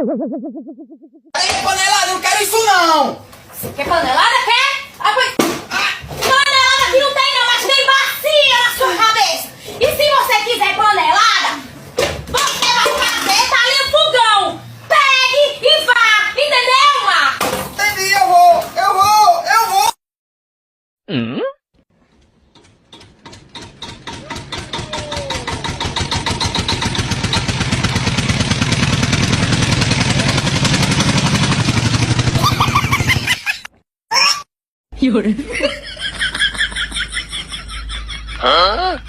Ei, panelada, eu não quero isso não! Quer panelada? Quer? Ah, pois... Panelada aqui não tem não, mas tem bacia na sua cabeça. E se você quiser panelada, você vai fazer, tá ali o fogão. Pegue e vá, entendeu, Marcos? Entendi, eu vou! Hã?